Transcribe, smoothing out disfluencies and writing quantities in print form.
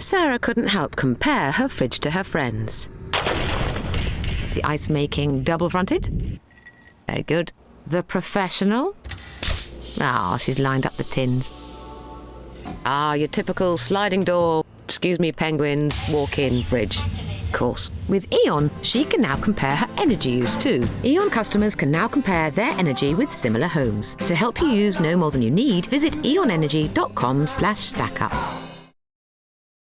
Sarah couldn't help compare her fridge to her friends. Is the ice making double-fronted? Very good. The professional? She's lined up the tins. Your typical sliding door, excuse me penguins, walk-in fridge. Of course. With E.ON, she can now compare her energy use too. E.ON customers can now compare their energy with similar homes. To help you use no more than you need, visit eonenergy.com/stackup.